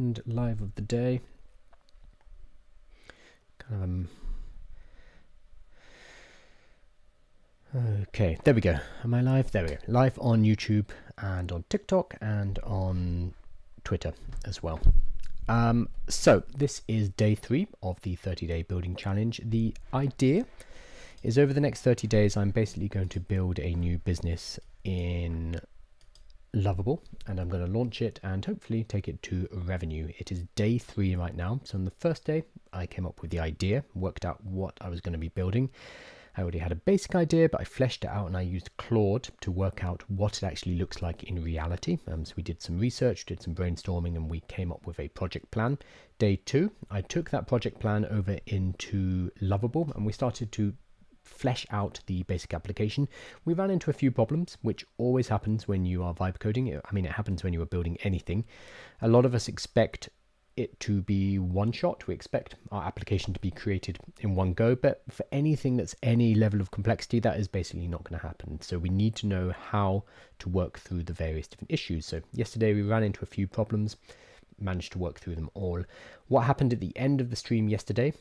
second live of the day. Okay, there we go. Am I live? There we go. Live on YouTube and on TikTok and on Twitter as well. So this is day 3 of the 30-day building challenge. The idea is over the next 30 days, I'm basically going to build a new business in Lovable, and I'm going to launch it and hopefully take it to revenue. It is day 3 right now. So on the first day, I came up with the idea, worked out what I was going to be building. I already had a basic idea, but I fleshed it out and I used Claude to work out what it actually looks like in reality. So we did some research, did some brainstorming, and we came up with a project plan. Day 2, I took that project plan over into Lovable and we started to flesh out the basic application. We ran into a few problems, which always happens when you are vibe coding. I mean, it happens when you are building anything. A lot of us expect it to be one shot. We expect our application to be created in one go, but for anything that's any level of complexity, that is basically not going to happen. So we need to know how to work through the various different issues. So yesterday we ran into a few problems, managed to work through them all. What happened at the end of the stream yesterday,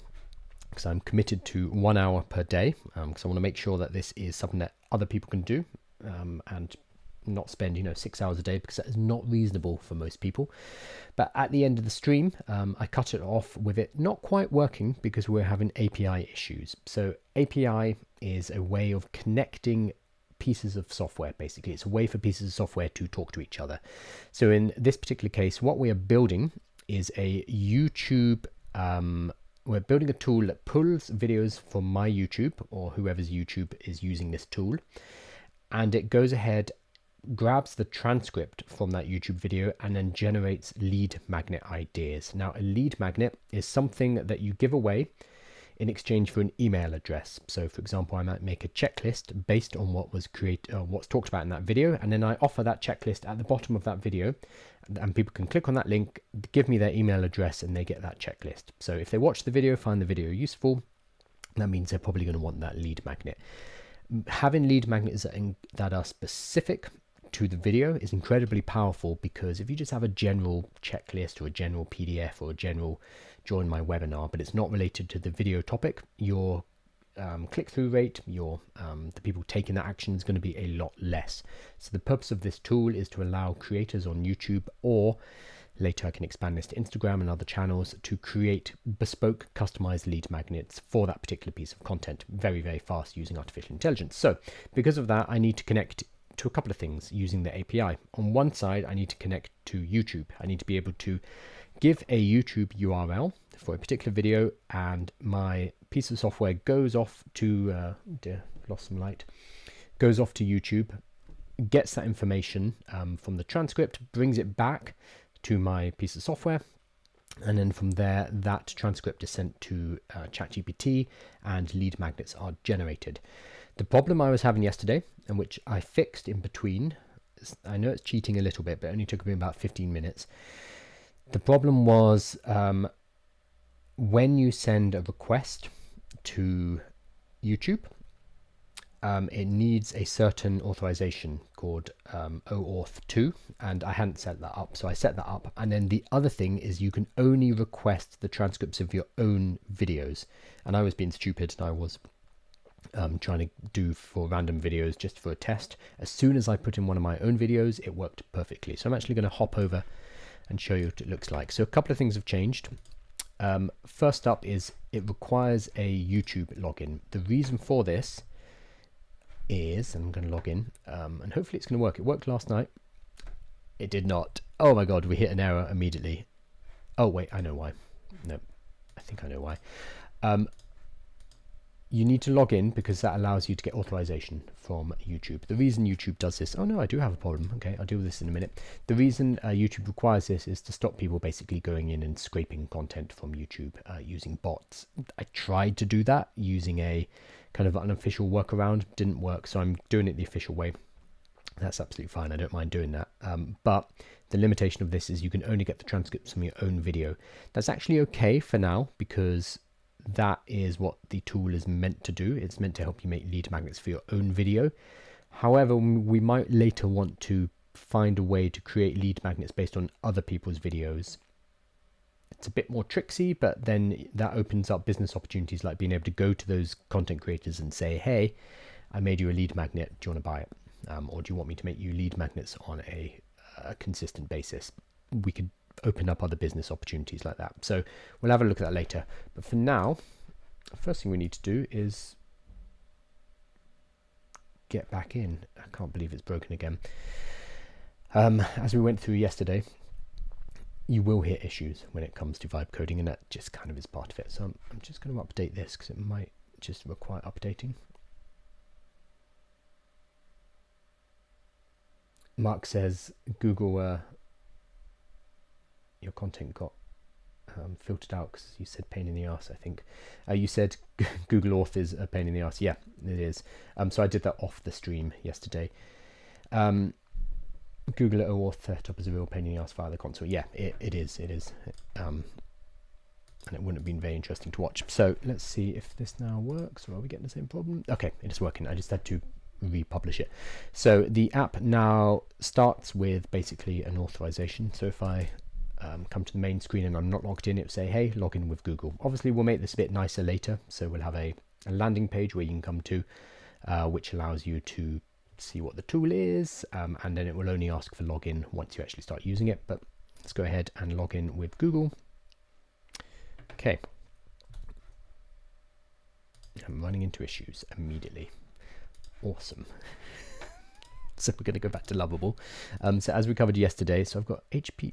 because I'm committed to 1 hour per day, because I want to make sure that this is something that other people can do and not spend 6 hours a day, because that is not reasonable for most people. But at the end of the stream, I cut it off with it not quite working because we're having API issues. So API is a way of connecting pieces of software. Basically, it's a way for pieces of software to talk to each other. So in this particular case, what we are building is a YouTube we're building a tool that pulls videos from my YouTube or whoever's YouTube is using this tool, and it goes ahead, grabs the transcript from that YouTube video and then generates lead magnet ideas. Now, a lead magnet is something that you give away in exchange for an email address. So for example, I might make a checklist based on what was what's talked about in that video, and then I offer that checklist at the bottom of that video, and people can click on that link, give me their email address, and they get that checklist. So if they watch the video, find the video useful, that means they're probably going to want that lead magnet. Having lead magnets that are specific to the video is incredibly powerful, because if you just have a general checklist or a general PDF or a general join my webinar, but it's not related to the video topic, your click-through rate, the people taking that action is going to be a lot less. So the purpose of this tool is to allow creators on YouTube, or later I can expand this to Instagram and other channels, to create bespoke customized lead magnets for that particular piece of content very, very fast using artificial intelligence. So because of that, I need to connect to a couple of things using the API. On one side, I need to connect to YouTube. I need to be able to give a YouTube URL for a particular video, and my piece of software goes off to lost some light, goes off to YouTube, gets that information from the transcript, brings it back to my piece of software, and then from there that transcript is sent to ChatGPT and lead magnets are generated. The problem I was having yesterday, and which I fixed in between, I know it's cheating a little bit, but it only took me about 15 minutes. The problem was when you send a request to YouTube, it needs a certain authorization called OAuth 2, and I hadn't set that up, so I set that up. And then the other thing is you can only request the transcripts of your own videos, and I was being stupid, and I was trying to do for random videos just for a test. As soon as I put in one of my own videos, it worked perfectly. So I'm actually going to hop over and show you what it looks like. So a couple of things have changed. First up is it requires a YouTube login. The reason for this is, I'm going to log in and hopefully it's going to work. It worked last night. It did not. Oh my god, we hit an error immediately. Oh wait, I know why. No, I think I know why. You need to log in because that allows you to get authorization from YouTube. The reason YouTube does this, oh no, I do have a problem. Okay, I'll deal with this in a minute. The reason YouTube requires this is to stop people basically going in and scraping content from YouTube using bots. I tried to do that using a kind of unofficial workaround, didn't work, so I'm doing it the official way. That's absolutely fine, I don't mind doing that. But the limitation of this is you can only get the transcripts from your own video. That's actually okay for now, because that is what the tool is meant to do. It's meant to help you make lead magnets for your own video. However, we might later want to find a way to create lead magnets based on other people's videos It's a bit more tricksy, but then that opens up business opportunities like being able to go to those content creators and say, hey, I made you a lead magnet, do you want to buy it? Or do you want me to make you lead magnets on a consistent basis? We could open up other business opportunities like that. So we'll have a look at that later. But for now, the first thing we need to do is get back in. I can't believe it's broken again. As we went through yesterday, you will hit issues when it comes to vibe coding, and that just kind of is part of it. So I'm just going to update this because it might just require updating. Mark says, Google, your content got filtered out because you said pain in the ass, I think. You said Google Auth is a pain in the ass. Yeah, it is. So I did that off the stream yesterday. Google OAuth setup is a real pain in the ass via the console. Yeah, it is. And it wouldn't have been very interesting to watch. So let's see if this now works, or are we getting the same problem? Okay, it is working. I just had to republish it. So the app now starts with basically an authorization. So if I come to the main screen and I'm not logged in, it will say, hey, log in with Google. Obviously, we'll make this a bit nicer later. So we'll have a landing page where you can come to, which allows you to see what the tool is, and then it will only ask for login once you actually start using it. But let's go ahead and log in with Google. Okay. I'm running into issues immediately. Awesome. So we're going to go back to Lovable. So as we covered yesterday, so I've got HP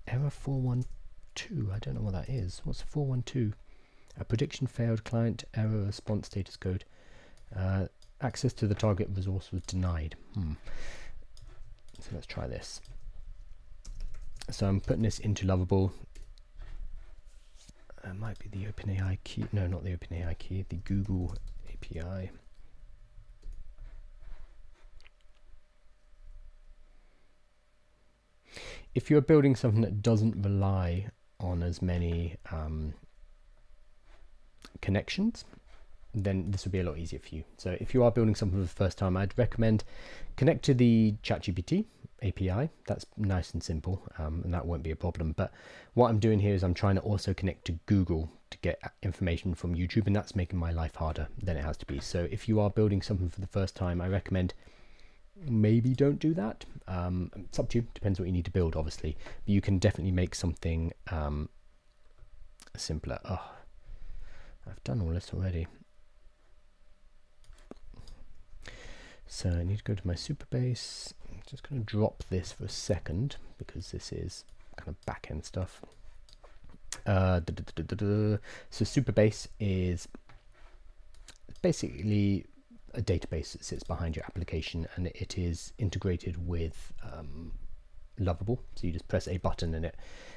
error 412. I don't know what that is. What's 412? A prediction failed, client error response status code. Access to the target resource was denied. So let's try this. So I'm putting this into Lovable. It might be the OpenAI key. No, not the OpenAI key. The Google API. If you're building something that doesn't rely on as many connections, then this would be a lot easier for you. So if you are building something for the first time, I'd recommend connect to the ChatGPT API. That's nice and simple, and that won't be a problem. But what I'm doing here is I'm trying to also connect to Google to get information from YouTube, and that's making my life harder than it has to be. So if you are building something for the first time, I recommend maybe don't do that. It's up to you, depends what you need to build, obviously. But you can definitely make something simpler. Oh, I've done all this already. So I need to go to my Supabase. I'm just going to drop this for a second because this is kind of back-end stuff. So Supabase is basically a database that sits behind your application, and it is integrated with Lovable. So you just press a button and it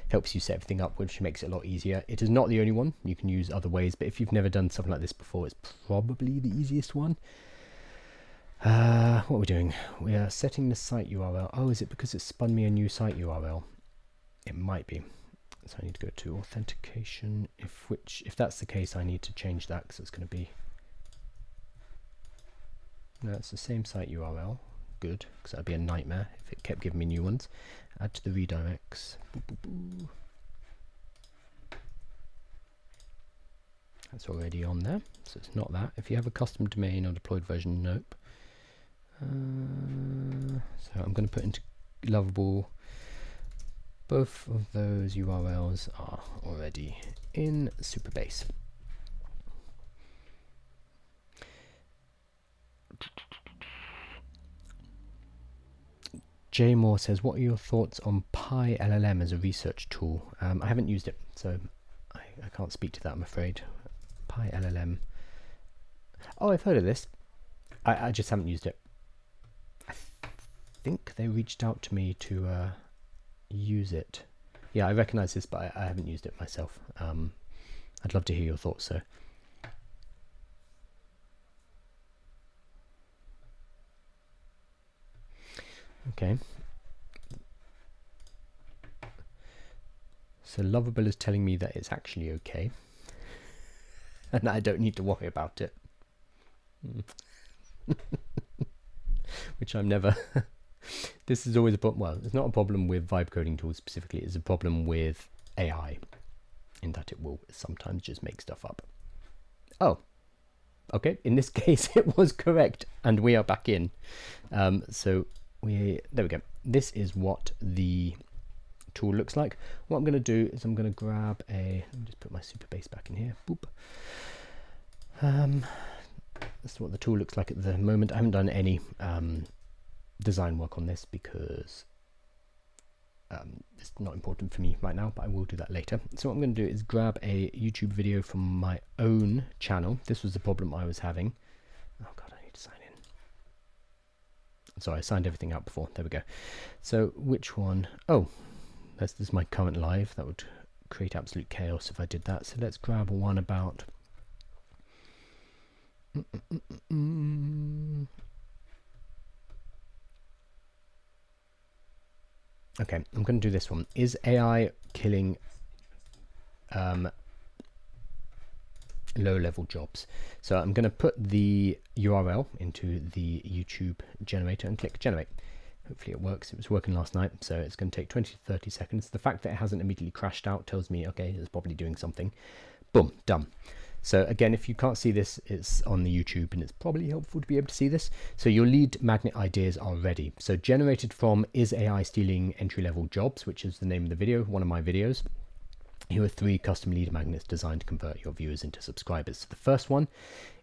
helps you set everything up, which makes it a lot easier. It is not the only one. You can use other ways, but if you've never done something like this before, it's probably the easiest one. What are we doing? We are setting the site URL. Oh, is it because it spun me a new site URL? It might be. So I need to go to Authentication. If that's the case, I need to change that because it's going to be. No, it's the same site URL. Good, because that'd be a nightmare if it kept giving me new ones. Add to the redirects. That's already on there, so it's not that. If you have a custom domain or deployed version, nope. So I'm going to put into Lovable. Both of those URLs are already in Supabase. Jay Moore says, what are your thoughts on PyLLM as a research tool? I haven't used it, so I can't speak to that, I'm afraid. PyLLM. Oh, I've heard of this. I just haven't used it. I think they reached out to me to use it. Yeah, I recognize this, but I haven't used it myself. I'd love to hear your thoughts, so. Okay. So Lovable is telling me that it's actually okay. And I don't need to worry about it. Which I'm never. This is always a problem. Well, it's not a problem with vibe coding tools specifically. It's a problem with AI, in that it will sometimes just make stuff up. Oh, okay, in this case it was correct, and we are back in. So there we go. This is what the tool looks like. What I'm going to do is I'm going to grab let me just put my super base back in here. Boop. This is what the tool looks like at the moment. I haven't done any design work on this because it's not important for me right now, but I will do that later. So what I'm going to do is grab a YouTube video from my own channel. This was the problem I was having. Oh god, I need to sign in. Sorry, I signed everything out before. There we go. So which one? Oh, this is my current live. That would create absolute chaos if I did that. So let's grab one about okay, I'm going to do this one. Is AI killing low-level jobs? So I'm going to put the URL into the YouTube generator and click generate. Hopefully it works. It was working last night, so it's going to take 20 to 30 seconds. The fact that it hasn't immediately crashed out tells me, okay, it's probably doing something. Boom, done. So again, if you can't see this, it's on the YouTube, and it's probably helpful to be able to see this. So your lead magnet ideas are ready. So generated from Is AI Stealing Entry-Level Jobs, which is the name of the video, one of my videos. Here are 3 custom lead magnets designed to convert your viewers into subscribers. So the first one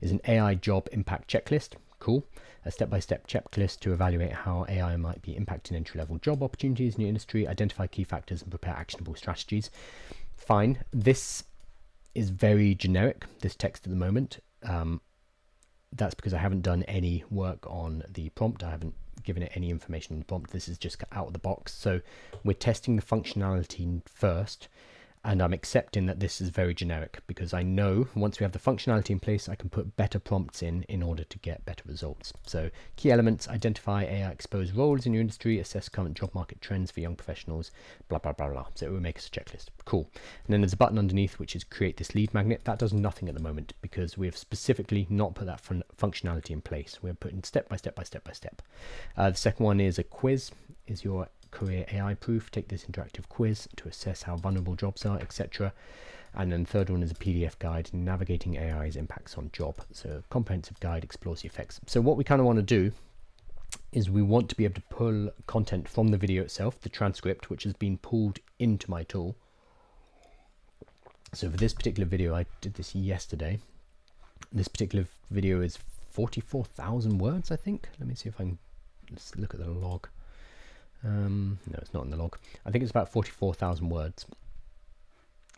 is an AI job impact checklist. Cool. A step-by-step checklist to evaluate how AI might be impacting entry-level job opportunities in your industry, identify key factors and prepare actionable strategies. Fine. This is very generic, this text at the moment. That's because I haven't done any work on the prompt. I haven't given it any information on the prompt. This is just out of the box. So we're testing the functionality first, and I'm accepting that this is very generic because I know once we have the functionality in place, I can put better prompts in order to get better results. So key elements: identify AI exposed roles in your industry, assess current job market trends for young professionals, blah, blah, blah, blah. So it will make us a checklist. Cool. And then there's a button underneath, which is create this lead magnet. That does nothing at the moment because we have specifically not put that functionality in place. We're putting step by step by step by step. The second one is a quiz. Is your career AI proof? Take this interactive quiz to assess how vulnerable jobs are, etc. And then the third one is a PDF guide navigating AI's impacts on job. So comprehensive guide explores the effects. So what we kind of want to do is we want to be able to pull content from the video itself, the transcript, which has been pulled into my tool. So for this particular video, I did this yesterday. This particular video is 44,000 words, I think. Let me see if I can, let's look at the log. No, it's not in the log. I think it's about 44,000 words,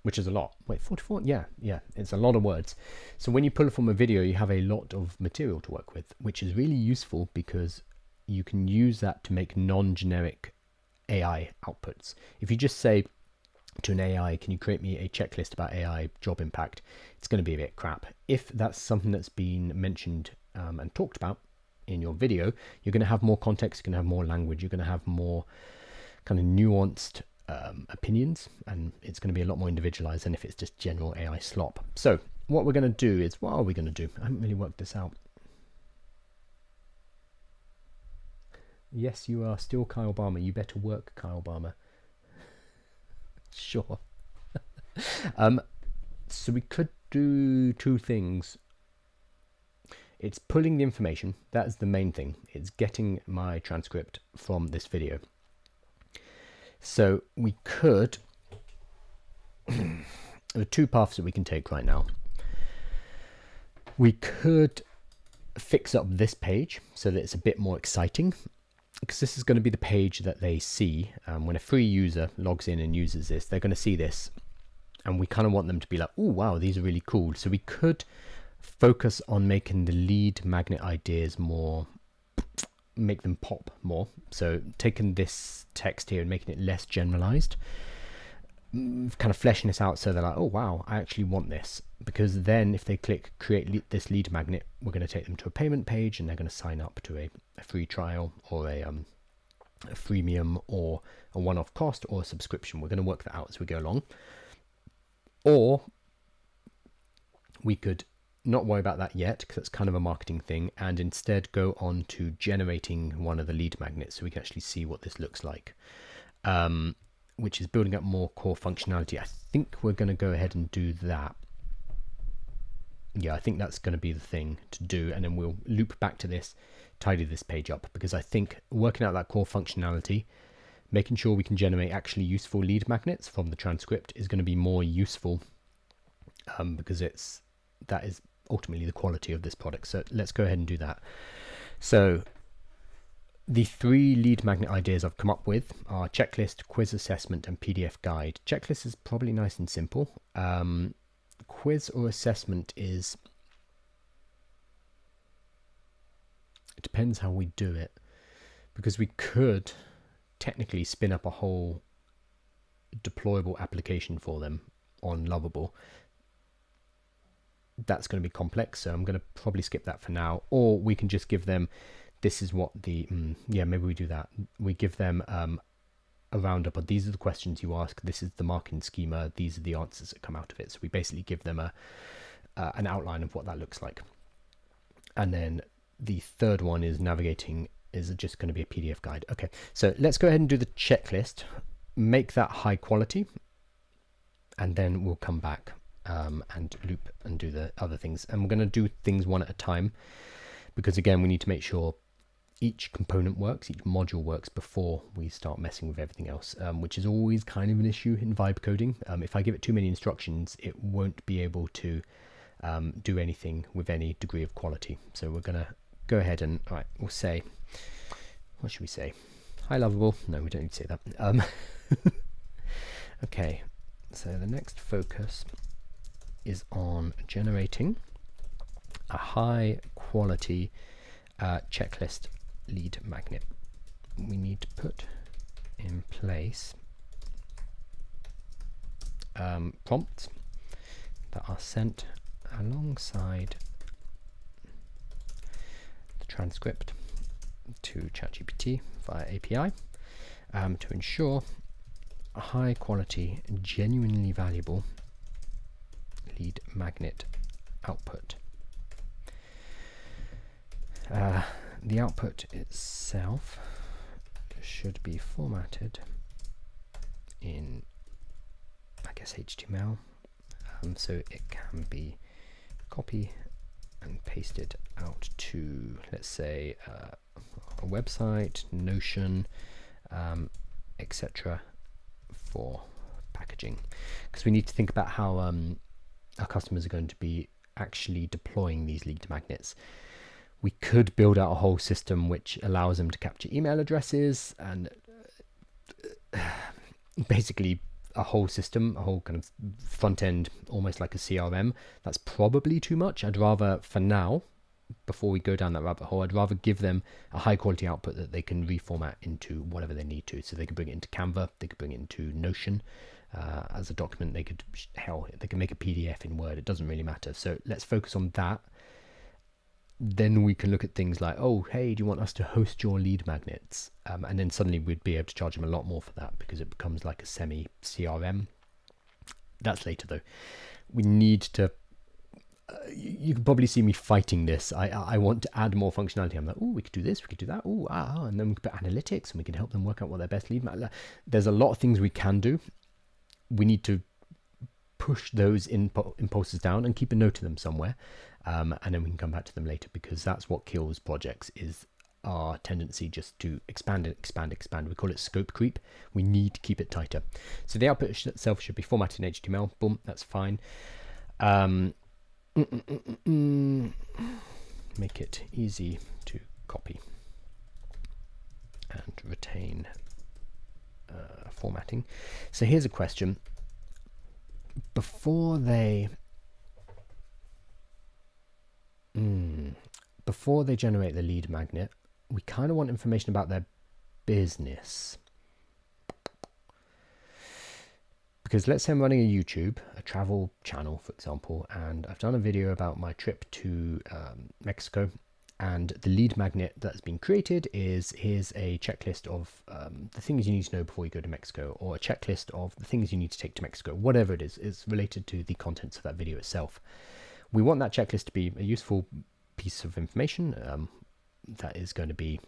which is a lot. Wait, 44? Yeah, it's a lot of words. So when you pull from a video, you have a lot of material to work with, which is really useful because you can use that to make non-generic AI outputs. If you just say to an AI, can you create me a checklist about AI job impact? It's going to be a bit crap. If that's something that's been mentioned and talked about in your video, you're going to have more context, you're going to have more language, you're going to have more kind of nuanced opinions, and it's going to be a lot more individualized than if it's just general AI slop. So what we're going to do is, what are we going to do? I haven't really worked this out. Yes, you are still Kyle Balmer. You better work, Kyle Balmer. Sure. So we could do 2 things. It's pulling the information. That is the main thing. It's getting my transcript from this video. So we could, there are 2 paths that we can take right now. We could fix up this page so that it's a bit more exciting, because this is going to be the page that they see when a free user logs in and uses this. They're going to see this, and we kind of want them to be like, oh wow, these are really cool. So we could focus on making the lead magnet ideas more, make them pop more. So taking this text here and making it less generalized, kind of fleshing this out so they're like, oh wow, I actually want this. Because then if they click create this lead magnet, we're going to take them to a payment page, and they're going to sign up to a free trial or a freemium or a one-off cost or a subscription. We're going to work that out as we go along. Or we could not worry about that yet, because it's kind of a marketing thing, and instead go on to generating one of the lead magnets so we can actually see what this looks like. which is building up more core functionality. I think we're going to go ahead and do that. Yeah, I think that's going to be the thing to do, and then we'll loop back to this, tidy this page up, because I think working out that core functionality, making sure we can generate actually useful lead magnets from the transcript is going to be more useful, because that is ultimately the quality of this product. So let's go ahead and do that. So the 3 lead magnet ideas I've come up with are checklist, quiz assessment, and PDF guide. Checklist is probably nice and simple. Quiz or assessment it depends how we do it, because we could technically spin up a whole deployable application for them on Lovable. That's going to be complex, so I'm going to probably skip that for now. Or we can just give them, this is what the yeah, maybe we do that. We give them a roundup of, these are the questions you ask, this is the marking schema, these are the answers that come out of it. So we basically give them an outline of what that looks like. And then the third one is navigating, is just going to be a PDF guide. Okay, so let's go ahead and do the checklist, make that high quality, and then we'll come back and loop and do the other things. And we're going to do things one at a time, because again, we need to make sure each component works, each module works before we start messing with everything else, which is always kind of an issue in vibe coding. If I give it too many instructions, it won't be able to do anything with any degree of quality. So we're going to go ahead and, all right, we'll say, what should we say? Hi, Lovable. No, we don't need to say that. Okay, so the next focus is on generating a high quality checklist lead magnet. We need to put in place prompts that are sent alongside the transcript to ChatGPT via API to ensure a high quality, genuinely valuable lead magnet output. The output itself should be formatted in, I guess, HTML, so it can be copy and pasted out to, let's say, a website, Notion, etc. for packaging, because we need to think about how our customers are going to be actually deploying these lead magnets. We could build out a whole system which allows them to capture email addresses, and basically a whole system, a whole kind of front end, almost like a CRM. That's probably too much. I'd rather, for now, before we go down that rabbit hole, I'd rather give them a high quality output that they can reformat into whatever they need to. So they can bring it into Canva, they could bring it into Notion as a document, they could, hell, they can make a PDF in Word, it doesn't really matter. So let's focus on that. Then we can look at things like, oh, hey, do you want us to host your lead magnets? And then suddenly we'd be able to charge them a lot more for that, because it becomes like a semi CRM. That's later though. We need to, you can probably see me fighting this. I want to add more functionality. I'm like, oh, we could do this, we could do that. Oh, and then we could put analytics and we can help them work out what their best lead magnet. There's a lot of things we can do. We need to push those impulses down and keep a note of them somewhere. And then we can come back to them later, because that's what kills projects, is our tendency just to expand and expand, expand. We call it scope creep. We need to keep it tighter. So the output itself should be formatted in HTML. Boom, that's fine. Make it easy to copy and retain formatting. So here's a question. Before they generate the lead magnet, we kind of want information about their business. Because let's say I'm running a YouTube, a travel channel, for example, and I've done a video about my trip to Mexico, and the lead magnet that's been created is, here's a checklist of the things you need to know before you go to Mexico, or a checklist of the things you need to take to Mexico, whatever it is related to the contents of that video itself. We want that checklist to be a useful piece of information that is going to be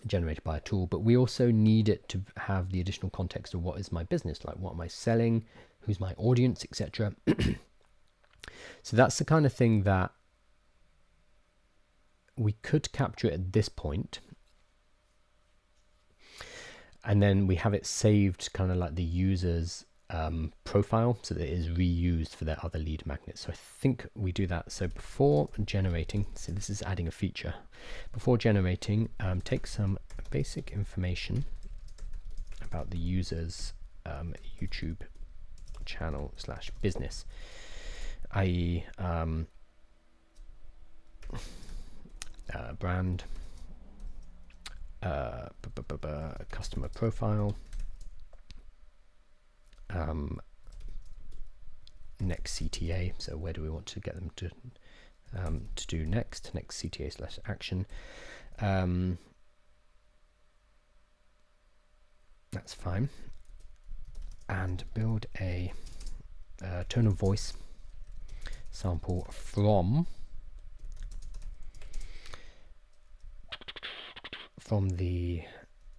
generated by a tool, but we also need it to have the additional context of what is my business, like what am I selling, who's my audience, etc. So that's the kind of thing that we could capture at this point, and then we have it saved kind of like the user's profile, so that it is reused for their other lead magnets. So I think we do that. So before generating, so this is adding a feature, before generating, take some basic information about the user's YouTube channel / business, i.e. Brand, customer profile, next CTA, so where do we want to get them to do next CTA / action. That's fine. And build a tone of voice sample from the,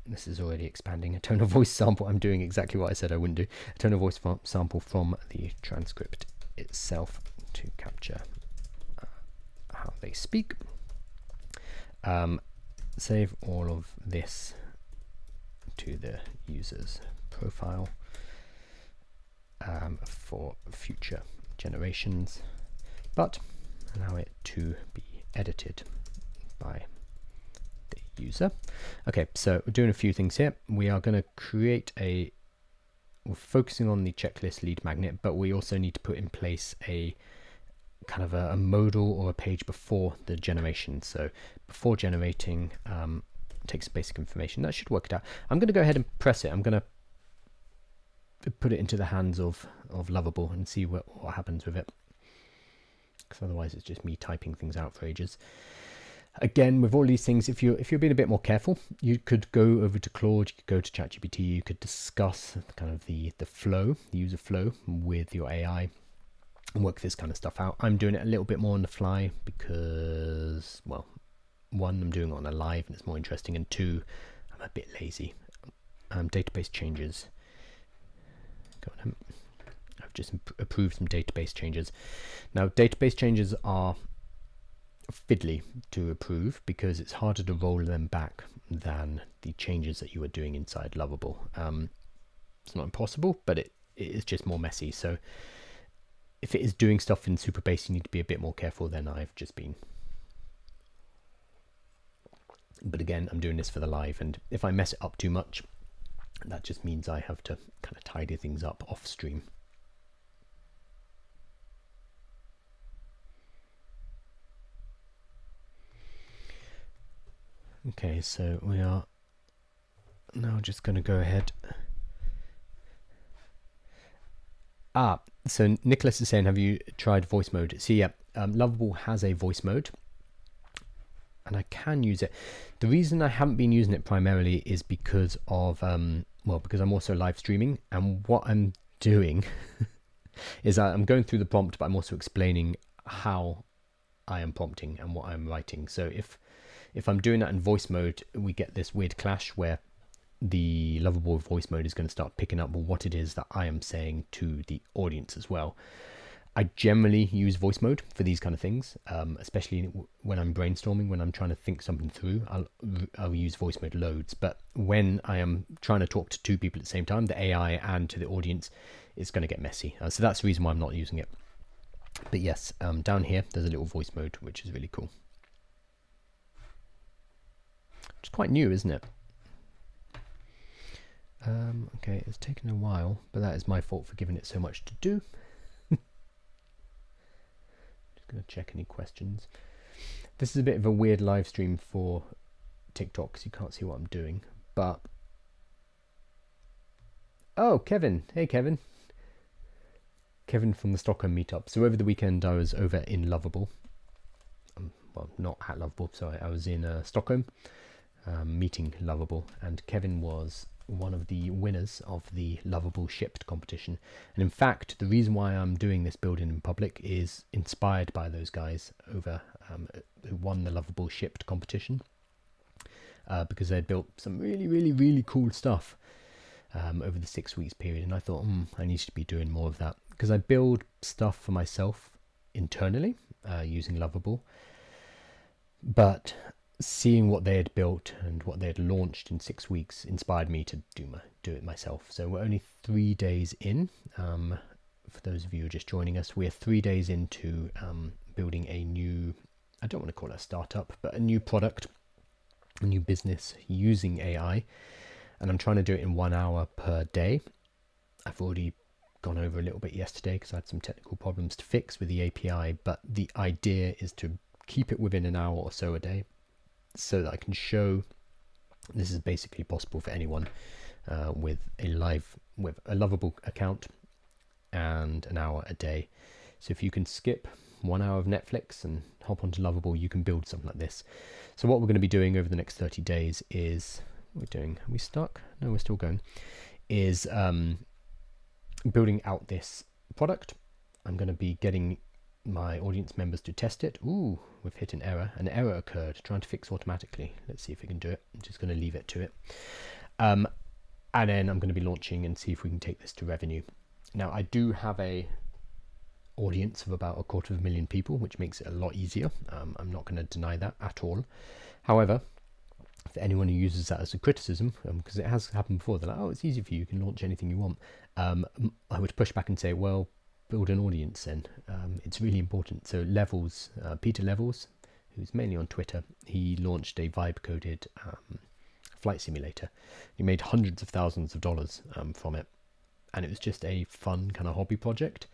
this is already expanding, a tone of voice sample. I'm doing exactly what I said I wouldn't do. A tone of voice sample from the transcript itself to capture how they speak. Save all of this to the user's profile for future generations, but allow it to be edited by the user. Okay, so we're doing a few things here. We are going to create we're focusing on the checklist lead magnet, but we also need to put in place a kind of a modal or a page before the generation. So before generating, takes basic information. That should work it out. I'm going to go ahead and press it. I'm going to put it into the hands of Lovable and see what happens with it, because otherwise it's just me typing things out for ages. Again, with all these things, if you're being a bit more careful, you could go over to Claude, you could go to ChatGPT, you could discuss kind of the flow, the user flow with your AI and work this kind of stuff out. I'm doing it a little bit more on the fly because, well, one, I'm doing it on a live and it's more interesting, and two, I'm a bit lazy. Database changes. Go on. I've just approved some database changes. Now, database changes are fiddly to approve because it's harder to roll them back than the changes that you were doing inside Lovable. It's not impossible, but it is just more messy. So if it is doing stuff in Superbase, you need to be a bit more careful than I've just been. But again, I'm doing this for the live, and if I mess it up too much, that just means I have to kind of tidy things up off stream. Okay, so we are now just going to go ahead. So Nicholas is saying, have you tried voice mode? So yeah, Lovable has a voice mode, and I can use it. The reason I haven't been using it primarily is because of, well, because I'm also live streaming, and what I'm doing is I'm going through the prompt, but I'm also explaining how I am prompting and what I'm writing. So if I'm doing that in voice mode, we get this weird clash where the Lovable voice mode is going to start picking up what it is that I am saying to the audience as well. I generally use voice mode for these kind of things, especially when I'm brainstorming, when I'm trying to think something through, I'll use voice mode loads. But when I am trying to talk to two people at the same time, the AI and to the audience, it's going to get messy. So that's the reason why I'm not using it. But yes, down here, there's a little voice mode, which is really cool. It's quite new, isn't it? Okay, it's taken a while, but that is my fault for giving it so much to do. Just going to check any questions. This is a bit of a weird live stream for TikTok because you can't see what I'm doing, but... Oh, Kevin. Hey, Kevin. Kevin from the Stockholm Meetup. So over the weekend, I was over in Lovable. Well, not at Lovable, sorry. I was in Stockholm. Meeting Lovable, and Kevin was one of the winners of the Lovable Shipped competition. And in fact, the reason why I'm doing this building in public is inspired by those guys over who won the Lovable Shipped competition. because they'd built some really cool stuff over the 6 weeks period, and I thought, I need to be doing more of that, because I build stuff for myself internally using Lovable, but seeing what they had built and what they had launched in 6 weeks inspired me to do it myself. So we're only 3 days in. For those of you who are just joining us, we're 3 days into building a new, I don't want to call it a startup, but a new product, a new business using AI. And I'm trying to do it in 1 hour per day. I've already gone over a little bit yesterday because I had some technical problems to fix with the API, but the idea is to keep it within an hour or so a day, so that I can show this is basically possible for anyone with a Lovable account and an hour a day. So if you can skip 1 hour of Netflix and hop onto Lovable, you can build something like this. So what we're going to be doing over the next 30 days is, are we stuck? No, we're still going, is building out this product. I'm going to be getting my audience members to test it. Ooh, we've hit an error. An error occurred, trying to fix automatically. Let's see if we can do it. I'm just going to leave it to it. And then I'm going to be launching and see if we can take this to revenue. Now, I do have a audience of about 250,000 people, which makes it a lot easier. I'm not going to deny that at all. However, for anyone who uses that as a criticism, because it has happened before, they're like, oh, it's easy for you, you can launch anything you want. I would push back and say, well, build an audience then. It's really important. So Levels, Peter Levels, who's mainly on Twitter, he launched a vibe-coded flight simulator. He made hundreds of thousands of dollars from it. And it was just a fun kind of hobby project.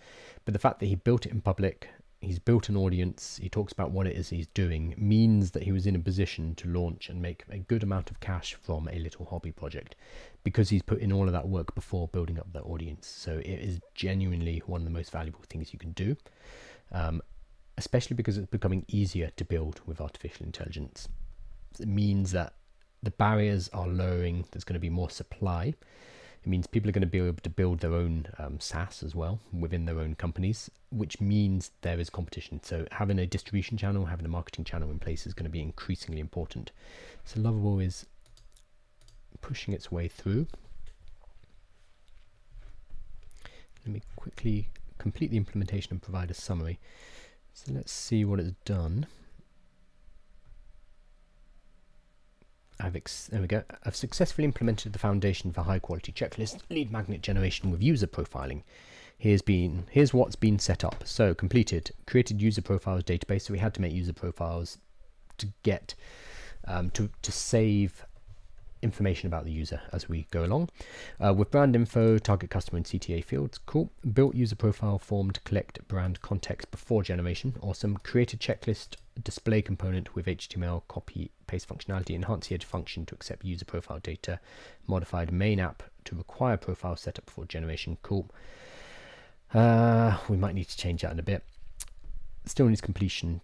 But the fact that he built it in public, he's built an audience, he talks about what it is he's doing, means that he was in a position to launch and make a good amount of cash from a little hobby project, because he's put in all of that work before building up that audience. So it is genuinely one of the most valuable things you can do, especially because it's becoming easier to build with artificial intelligence. It means that the barriers are lowering, there's going to be more supply. It means people are going to be able to build their own SaaS as well within their own companies, which means there is competition. So having a distribution channel, having a marketing channel in place is going to be increasingly important. So Lovable is pushing its way through. Let me quickly complete the implementation and provide a summary. So let's see what it's done. There we go. I've successfully implemented the foundation for high quality checklist lead magnet generation with user profiling. Here's what's been set up. So completed, created user profiles database. So we had to make user profiles to get to save information about the user as we go along. With brand info, target customer and CTA fields. Cool. Built user profile form to collect brand context before generation. Awesome. Created checklist display component with HTML copy paste functionality. Enhance the edge function to accept user profile data. Modified main app to require profile setup before generation. Cool. We might need to change that in a bit. Still needs completion.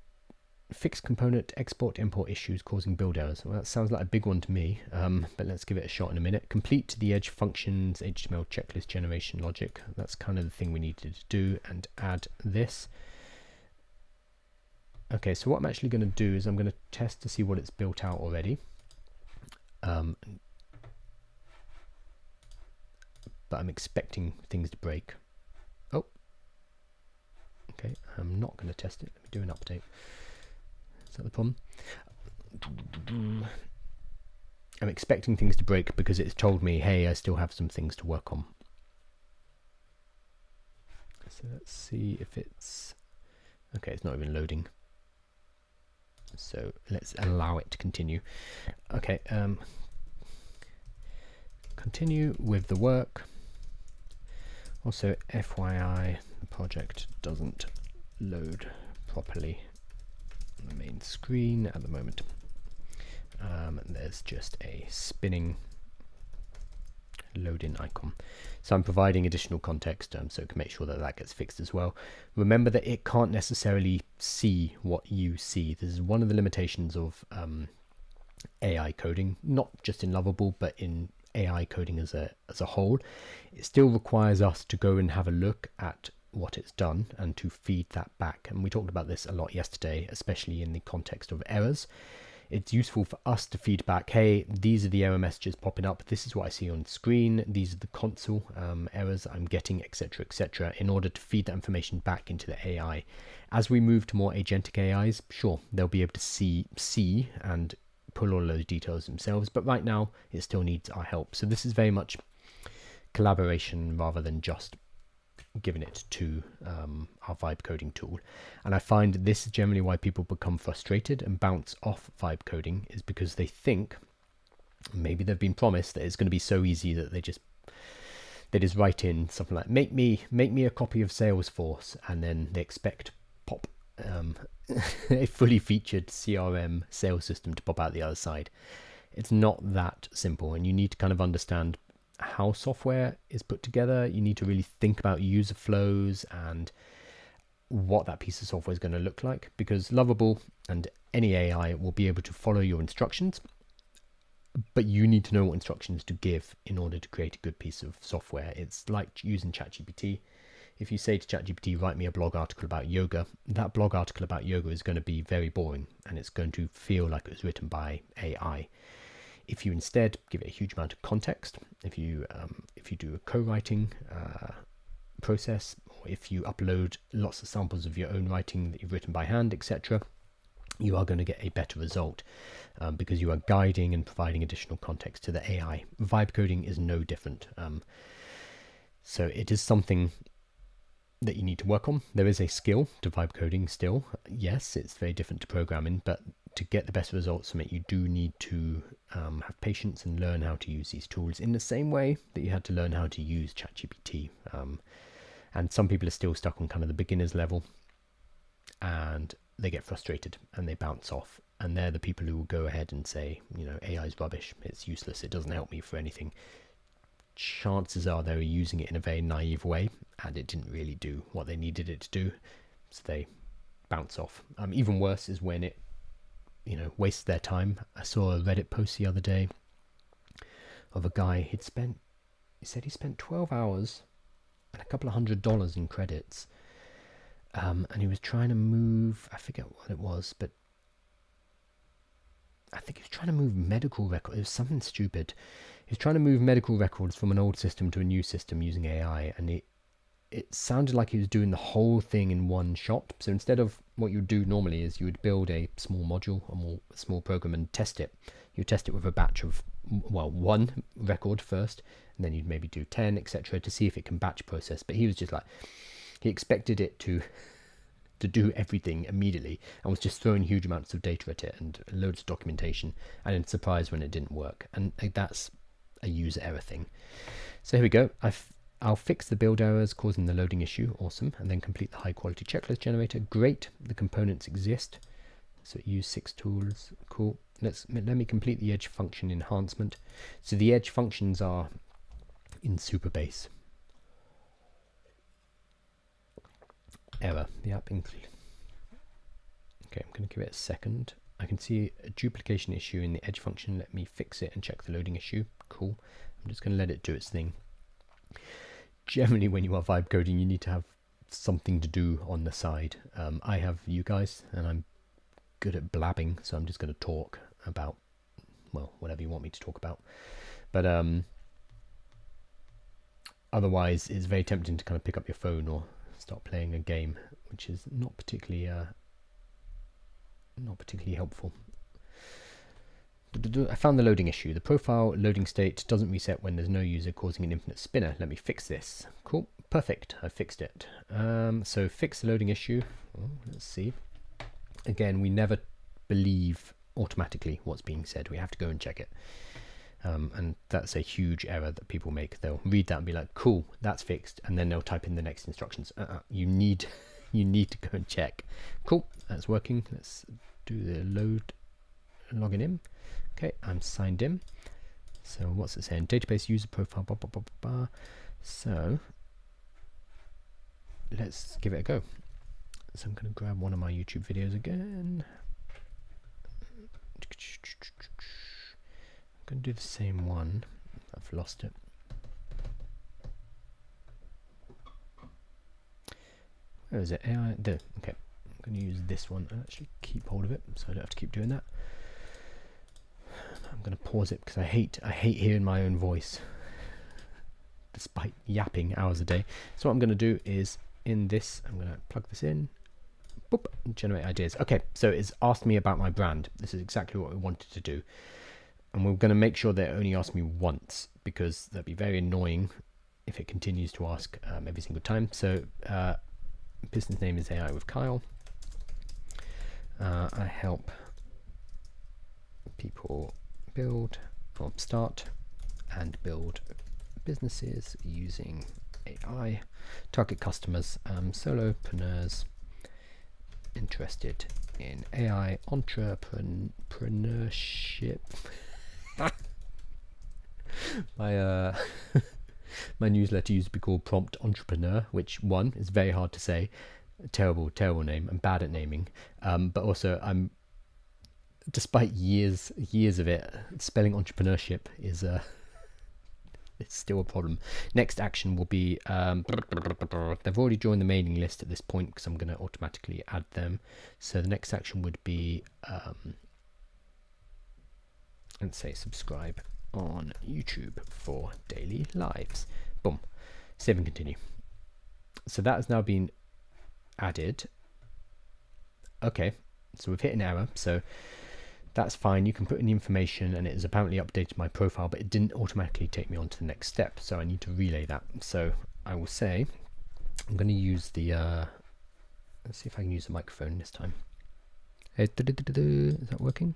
Fixed component export import issues causing build errors. Well, that sounds like a big one to me, but let's give it a shot in a minute. Complete the edge functions HTML checklist generation logic. That's kind of the thing we needed to do, and add this. Okay, so what I'm actually going to do is I'm going to test to see what it's built out already. But I'm expecting things to break. Oh, okay, I'm not going to test it. Let me do an update. Is that the problem? I'm expecting things to break because it's told me, hey, I still have some things to work on. So let's see if it's... Okay, it's not even loading. So let's allow it to continue. Okay, continue with the work. Also, FYI, the project doesn't load properly on the main screen at the moment. There's just a spinning load in icon. So I'm providing additional context so it can make sure that that gets fixed as well. Remember that it can't necessarily see what you see. This is one of the limitations of AI coding, not just in Lovable, but in AI coding as a whole. It still requires us to go and have a look at what it's done and to feed that back. And we talked about this a lot yesterday, especially in the context of errors. It's useful for us to feedback, hey, these are the error messages popping up, this is what I see on screen, these are the console errors I'm getting, etc., in order to feed that information back into the AI. As we move to more agentic AIs, sure, they'll be able to see and pull all those details themselves, but right now it still needs our help. So this is very much collaboration rather than just giving it to our vibe coding tool. And I find this is generally why people become frustrated and bounce off vibe coding, is because they think, maybe they've been promised that it's going to be so easy that they just write in something like make me a copy of Salesforce, and then they expect pop a fully featured CRM sales system to pop out the other side. It's not that simple, and you need to kind of understand how software is put together. You need to really think about user flows and what that piece of software is going to look like, because Lovable and any AI will be able to follow your instructions, but you need to know what instructions to give in order to create a good piece of software. It's like using ChatGPT. If you say to ChatGPT, write me a blog article about yoga, that blog article about yoga is going to be very boring, and it's going to feel like it was written by AI. If you instead give it a huge amount of context, if you do a co-writing process, or if you upload lots of samples of your own writing that you've written by hand, etc., you are going to get a better result because you are guiding and providing additional context to the AI. Vibe coding is no different. So it is something that you need to work on. There is a skill to vibe coding still. Yes, it's very different to programming, but to get the best results from it, you do need to have patience and learn how to use these tools in the same way that you had to learn how to use ChatGPT. And some people are still stuck on kind of the beginner's level, and they get frustrated and they bounce off. And they're the people who will go ahead and say, you know, AI is rubbish, it's useless, it doesn't help me for anything. Chances are they were using it in a very naive way, and it didn't really do what they needed it to do, so they bounce off. Even worse is when it, you know, wastes their time. I saw a Reddit post the other day of a guy he said he spent 12 hours and a couple of $100 in credits, and he was trying to move, I forget what it was, but I think he was trying to move medical records. It was something stupid. He was trying to move medical records from an old system to a new system using AI, and it sounded like he was doing the whole thing in one shot. So instead of what you would do normally is you would build a small module, a small program, and test it. You would test it with a batch of, well, one record first, and then you'd maybe do 10, etc., to see if it can batch process. But he was just like, he expected it to do everything immediately, and was just throwing huge amounts of data at it and loads of documentation, and then surprised when it didn't work. And that's a user error thing. So here we go. I'll fix the build errors causing the loading issue. Awesome. And then complete the high quality checklist generator. Great. The components exist. So use 6 tools. Cool. Let me complete the edge function enhancement. So the edge functions are in Superbase. Error. The app include. Okay, I'm going to give it a second. I can see a duplication issue in the edge function. Let me fix it and check the loading issue. Cool. I'm just going to let it do its thing. Generally, when you are vibe coding, you need to have something to do on the side. I have you guys, and I'm good at blabbing, so I'm just going to talk about, well, whatever you want me to talk about. But otherwise, it's very tempting to kind of pick up your phone or start playing a game, which is not particularly helpful. I found the loading issue. The profile loading state doesn't reset when there's no user, causing an infinite spinner. Let me fix this. Cool. Perfect. I fixed it. So fix the loading issue. Oh, let's see. Again, we never believe automatically what's being said. We have to go and check it. And that's a huge error that people make. They'll read that and be like, cool, that's fixed. And then they'll type in the next instructions. You need to go and check. Cool. That's working. Let's do the logging in. Okay, I'm signed in. So what's it saying? Database user profile, blah, blah, blah, blah, blah. So let's give it a go. So I'm going to grab one of my YouTube videos again. I'm going to do the same one. I've lost it. Where is it? AI. Okay, I'm going to use this one and actually keep hold of it, so I don't have to keep doing that. going to pause it because I hate hearing my own voice despite yapping hours a day. So what I'm going to do is in this, I'm going to plug this in, boop, generate ideas. Okay, so it's asked me about my brand. This is exactly what we wanted to do. And we're going to make sure that it only asks me once, because that'd be very annoying if it continues to ask every single time. So business name is AI with Kyle. I help people build or start and build businesses using AI. Target customers, solopreneurs interested in AI entrepreneurship. My my newsletter used to be called Prompt Entrepreneur, which one is very hard to say, terrible name. I'm bad at naming, but also I'm, despite years of it, spelling entrepreneurship is it's still a problem. Next action will be they've already joined the mailing list at this point because I'm going to automatically add them. So the next action would be let's say subscribe on YouTube for daily lives. Boom, save and continue. So that has now been added. Okay, so we've hit an error, so that's fine. You can put in the information, and it has apparently updated my profile, but it didn't automatically take me on to the next step, so I need to relay that. So I will say I'm going to use the let's see if I can use the microphone this time. Is that working?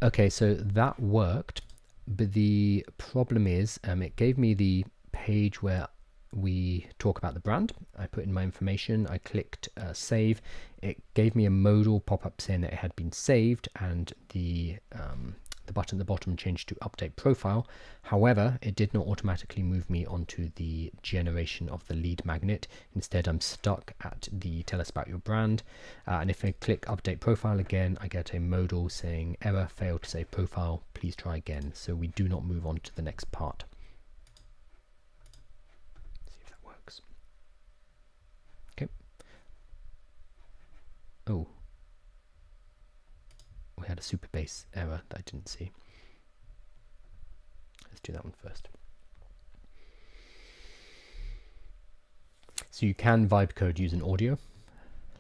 Okay, so that worked, but the problem is it gave me the page where we talk about the brand. I put in my information, I clicked save. It gave me a modal pop-up saying that it had been saved, and the button at the bottom changed to update profile. However, it did not automatically move me onto the generation of the lead magnet. Instead, I'm stuck at the tell us about your brand, and if I click update profile again, I get a modal saying error, failed to save profile, please try again. So we do not move on to the next part. Oh, we had a super base error that I didn't see. Let's do that one first. So you can vibe code using audio,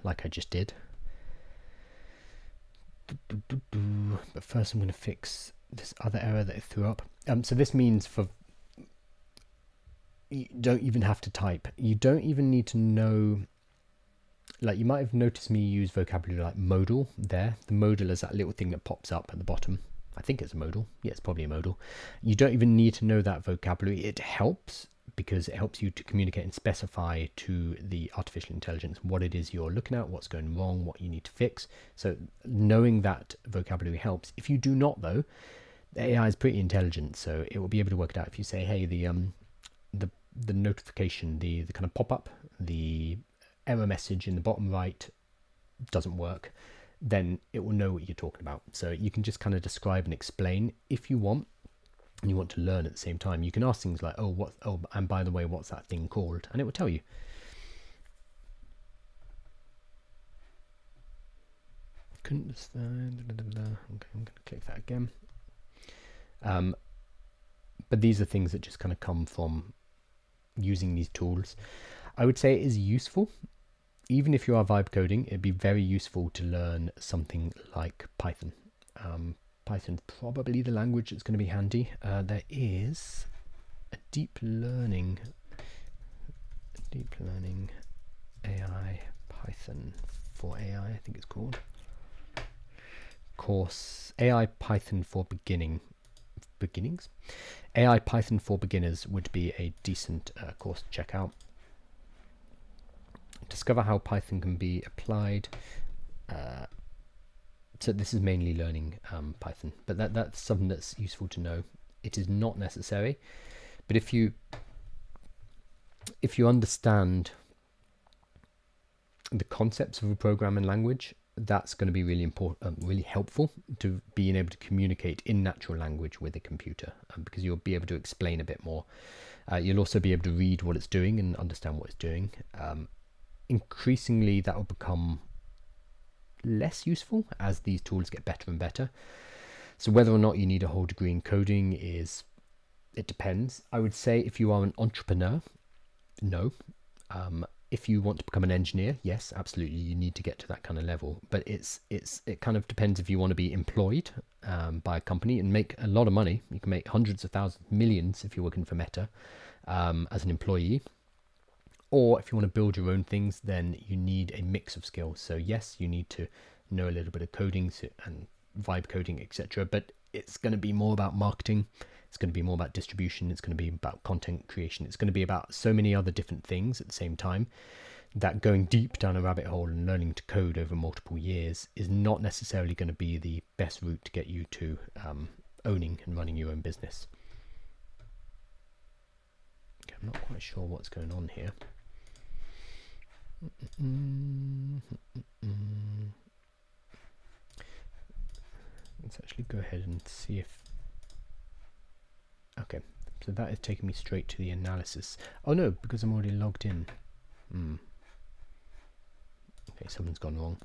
like I just did. But first I'm going to fix this other error that it threw up. So this means you don't even have to type. You don't even need to know. Like, you might have noticed me use vocabulary like modal there. The modal is that little thing that pops up at the bottom. I think it's a modal. Yeah, it's probably a modal. You don't even need to know that vocabulary. It helps because it helps you to communicate and specify to the artificial intelligence what it is you're looking at, what's going wrong, what you need to fix. So knowing that vocabulary helps. If you do not, though, the AI is pretty intelligent, so it will be able to work it out. If you say, hey, the notification, the kind of pop-up, the error message in the bottom right doesn't work, then it will know what you're talking about. So you can just kind of describe and explain if you want, and you want to learn at the same time. You can ask things like, oh, and by the way, what's that thing called? And it will tell you. Couldn't understand. Okay, I'm going to click that again. But these are things that just kind of come from using these tools. I would say it is useful. Even if you are vibe coding, it'd be very useful to learn something like Python. Python's probably the language that's going to be handy. There is a deep learning AI Python for AI, I think it's called. Course AI Python for beginnings. AI Python for beginners would be a decent course to check out. Discover how Python can be applied. So this is mainly learning Python, but that's something that's useful to know. It is not necessary, but if you understand the concepts of a programming language, that's going to be really important, really helpful to being able to communicate in natural language with a computer, because you'll be able to explain a bit more. You'll also be able to read what it's doing and understand what it's doing. Increasingly, that will become less useful as these tools get better and better. So whether or not you need a whole degree in coding it depends. I would say if you are an entrepreneur, no. If you want to become an engineer, yes, absolutely, you need to get to that kind of level. But it kind of depends if you want to be employed by a company and make a lot of money. You can make hundreds of thousands, millions if you're working for Meta as an employee. Or if you want to build your own things, then you need a mix of skills. So yes, you need to know a little bit of coding and vibe coding, etc. But it's going to be more about marketing. It's going to be more about distribution. It's going to be about content creation. It's going to be about so many other different things at the same time that going deep down a rabbit hole and learning to code over multiple years is not necessarily going to be the best route to get you to owning and running your own business. Okay, I'm not quite sure what's going on here. Let's actually go ahead and see if... Okay, so that is taking me straight to the analysis. Oh no, because I'm already logged in. Okay, something's gone wrong.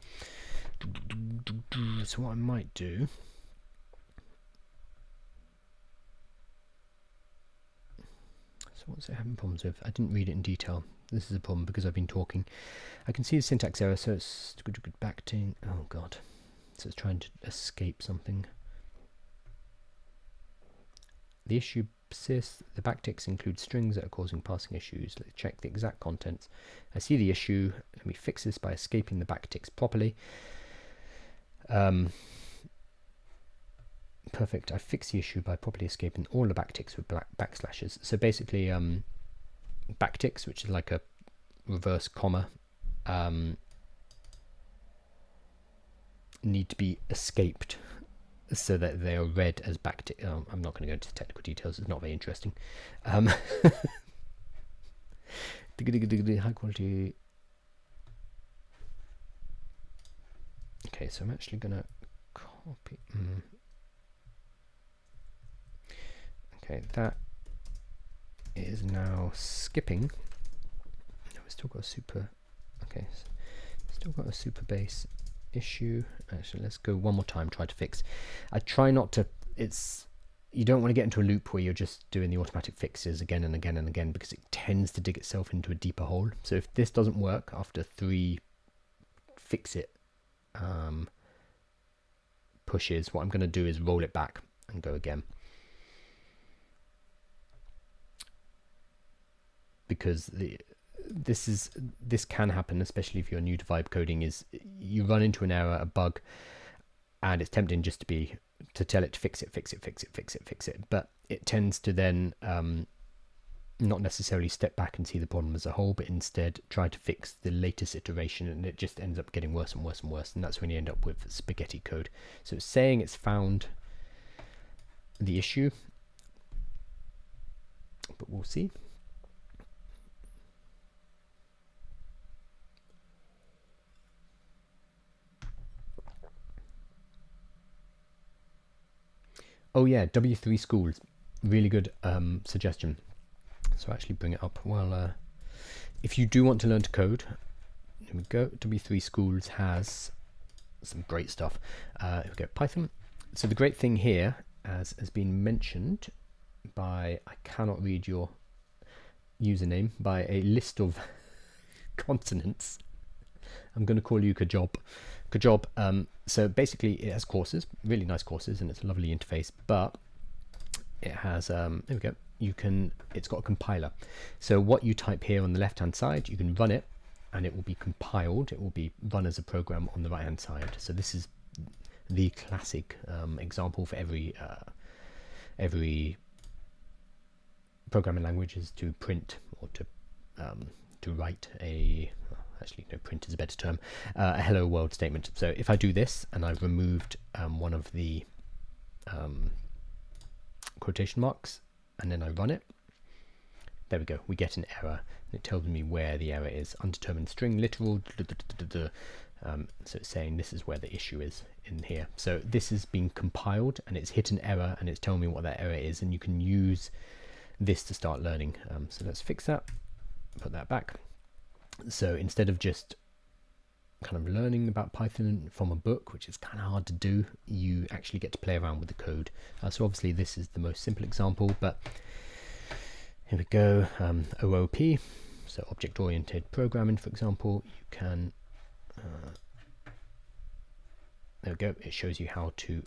So what I might do... So what's it having problems with? I didn't read it in detail. This is a problem because I've been talking. I can see the syntax error, so it's back to... Oh god. So it's trying to escape something. The issue persists. The backticks include strings that are causing parsing issues. Let's check the exact contents. I see the issue. Let me fix this by escaping the backticks properly. Perfect. I fixed the issue by properly escaping all the backticks with backslashes. So basically, backticks, which is like a reverse comma, need to be escaped so that they are read as backtick. Oh, I'm not going to go into technical details. It's not very interesting. High quality. Okay, so I'm actually going to copy. Okay, that is now skipping. No, we've still got a super. Okay, so still got a super base issue. Actually, let's go one more time. Try to fix. I try not to. You don't want to get into a loop where you're just doing the automatic fixes again and again and again, because it tends to dig itself into a deeper hole. So if this doesn't work after 3 fix it pushes, what I'm going to do is roll it back and go again. Because this can happen, especially if you're new to vibe coding, is you run into an error, a bug, and it's tempting just to tell it to fix it, but it tends to then not necessarily step back and see the problem as a whole, but instead try to fix the latest iteration, and it just ends up getting worse and worse and worse, and that's when you end up with spaghetti code. So it's saying it's found the issue, but we'll see. Oh yeah, W3 schools, really good suggestion. So actually bring it up. Well, if you do want to learn to code, here we go. W3 schools has some great stuff. Here we go, Python. So the great thing here, as has been mentioned by, I cannot read your username, by a list of consonants. I'm going to call you Kajob. So basically it has courses, really nice courses, and it's a lovely interface, but it has, there we go, it's got a compiler. So what you type here on the left hand side, you can run it and it will be compiled. It will be run as a program on the right hand side. So this is the classic example for every programming language, is to print or to write a, actually no, print is a better term, a hello world statement. So if I do this and I've removed one of the quotation marks and then I run it, there we go, we get an error and it tells me where the error is. Undetermined string, literal, so it's saying this is where the issue is in here. So this has been compiled and it's hit an error and it's telling me what that error is, and you can use this to start learning. So let's fix that, put that back. So instead of just kind of learning about Python from a book, which is kind of hard to do, you actually get to play around with the code. So obviously this is the most simple example, but here we go. OOP, so object-oriented programming, for example. You can there we go. It shows you how to